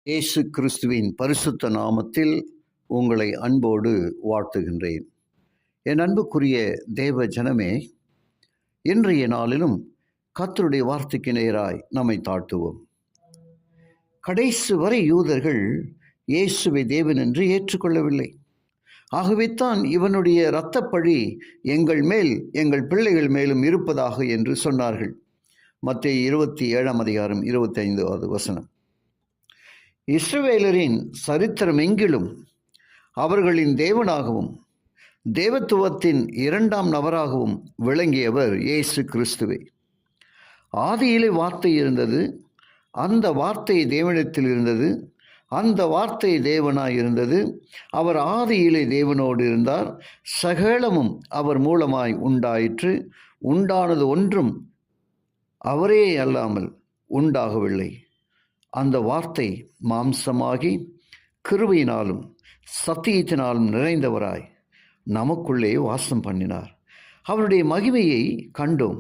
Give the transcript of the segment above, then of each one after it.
இயேசு கிறிஸ்துவின் பரிசுத்த நாமத்தில் உங்களை அன்போடு வாழ்த்துகின்றேன். என் அன்புக்குரிய தேவ ஜனமே, இன்றைய நாளிலும் கர்த்தருடைய வார்த்தைக்கு நேராய் நம்மை தாழ்த்துவோம். கடைசி வரை யூதர்கள் இயேசுவை தேவன் என்று ஏற்றுக்கொள்ளவில்லை. ஆகவேத்தான் இவனுடைய இரத்தப்பழி எங்கள் மேல் எங்கள் பிள்ளைகள் மேலும் இருப்பதாக என்று சொன்னார்கள். மத்தேயு 27 25 வசனம். இஸ்ரவேலரின் சரித்திரம் எங்கிலும் அவர்களின் தேவனாகவும் தேவத்துவத்தின் இரண்டாம் நபராகவும் விளங்கியவர் இயேசு கிறிஸ்துவே. ஆதியிலே வார்த்தை இருந்தது, அந்த வார்த்தை தேவனிடத்தில் இருந்தது, அந்த வார்த்தை தேவனாய் இருந்தது. அவர் ஆதியிலே தேவனோடு இருந்தார். சகலமும் அவர் மூலமாய் உண்டாயிற்று. உண்டானது ஒன்றும் அவரே அல்லாமல் உண்டாகவில்லை. அந்த வார்த்தை மாம்சமாகி கிருபையினாலும் சத்தியத்தினாலும் நிறைந்தவராய் நமக்குள்ளே வாசம் பண்ணினார். அவருடைய மகிமையை கண்டோம்.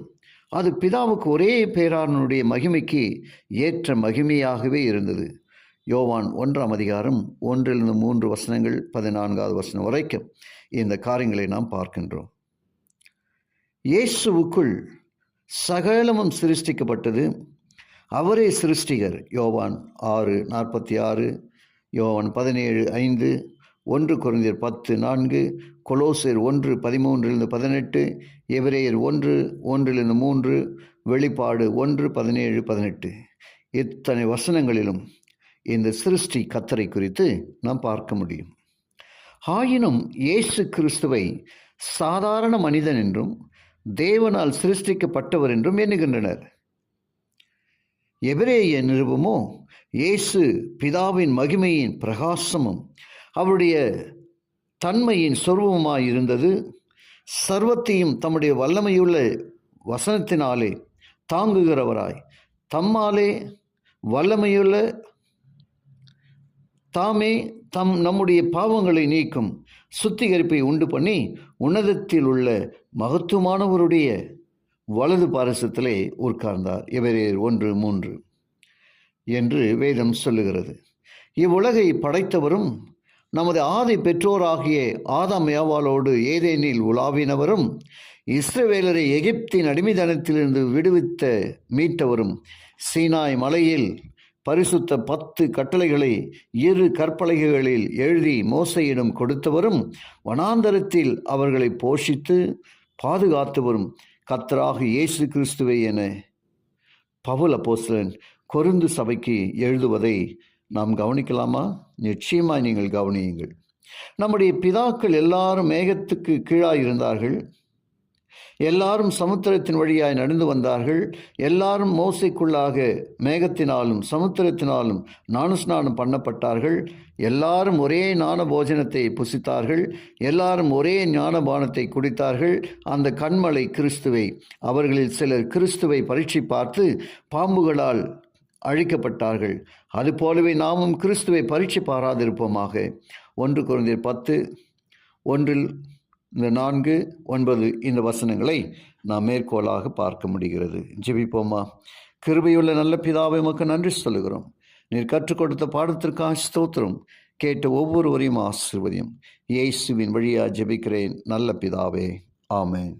அது பிதாவுக்கு ஒரே பேரானுடைய மகிமைக்கு ஏற்ற மகிமையாகவே இருந்தது. யோவான் 1 வசனங்கள் 14 வசனம் வரைக்கும் இந்த காரியங்களை நாம் பார்க்கின்றோம். இயேசுவுக்குள் சகலமும் சிருஷ்டிக்கப்பட்டது. அவரே சிருஷ்டிகர். யோவான் 6:46, யோவான் 17:5, 1 கொரிந்தியர் 10:4, கொலோசியர் 1:13-18, எபிரேயர் 1:1-3, வெளிப்பாடு 1:17-18. இத்தனை வசனங்களிலும் இந்த சிருஷ்டி கர்த்தரை குறித்து நாம் பார்க்க முடியும். ஆயினும் இயேசு கிறிஸ்துவை சாதாரண மனிதன் என்றும் தேவனால் சிருஷ்டிக்கப்பட்டவர் என்றும் எண்ணுகின்றனர். எபிரேய நிருபமோ இயேசு பிதாவின் மகிமையின் பிரகாசமும் அவருடைய தன்மையின் சொரூபமாய் இருந்தது. சர்வத்தையும் தம்முடைய வல்லமையுள்ள வசனத்தினாலே தாங்குகிறவராய், தம்மாலே வல்லமையுள்ள தாமே நம்முடைய பாவங்களை நீக்கும் சுத்திகரிப்பை உண்டு பண்ணி உன்னதத்தில் உள்ள மகத்துவமானவருடைய வலது பாரசத்திலே உட்கார்ந்தார். எபிரேயர் 1:3 என்று வேதம் சொல்லுகிறது. இவ்வுலகை படைத்தவரும் நமது ஆதி பெற்றோராகிய ஆதாம் ஏவாளோடு ஏதேனில் உலாவினவரும் இஸ்ரவேலரை எகிப்தின் அடிமைத்தனத்திலிருந்து விடுவித்த மீட்டவரும் சீனாய் மலையில் பரிசுத்த 10 கட்டளைகளை 2 கற்பலகைகளில் எழுதி மோசேயிடம் கொடுத்தவரும் வனாந்தரத்தில் அவர்களை போஷித்து பாதுகாத்தவரும் கர்த்தராக இயேசு கிறிஸ்துவை என பவுல் அப்போஸ்தலன் கொரிந்து சபைக்கு எழுதுவதை நாம் கவனிக்கலாமா? நிச்சயமாய் நீங்கள் கவனியுங்கள். நம்முடைய பிதாக்கள் எல்லாரும் மேகத்துக்கு கீழாய் இருந்தார்கள். எல்லாரும் சமுத்திரத்தின் வழியாய் நடந்து வந்தார்கள். எல்லாரும் மோசைக்குள்ளாக மேகத்தினாலும் சமுத்திரத்தினாலும் ஞானஸ்நானம் பண்ணப்பட்டார்கள். எல்லாரும் ஒரே ஞான போஜனத்தை புசித்தார்கள். எல்லாரும் ஒரே ஞானபானத்தை குடித்தார்கள். அந்த கன்மலை கிறிஸ்துவை. அவர்களில் சிலர் கிறிஸ்துவை பரீட்சை பார்த்து பாம்புகளால் அழிக்கப்பட்டார்கள். அதுபோலவே நாமும் கிறிஸ்துவை பரீட்சை பாராதிருப்போமாக. 1 கொரிந்தியர் 10:4-9 இந்த வசனங்களை நாம் மேற்கோளாக பார்க்க முடிகிறது. ஜெபிப்போமா? கிருபையுள்ள நல்ல பிதாவை உமக்கு நன்றி சொல்லுகிறோம். நீர் கற்றுக் கொடுத்த பாடத்திற்காக ஸ்தோத்திரம். கேட்ட ஒவ்வொருவரையும் ஆசீர்வதியும். இயேசுவின் வழியாக ஜெபிக்கிறேன் நல்ல பிதாவே. ஆமென்.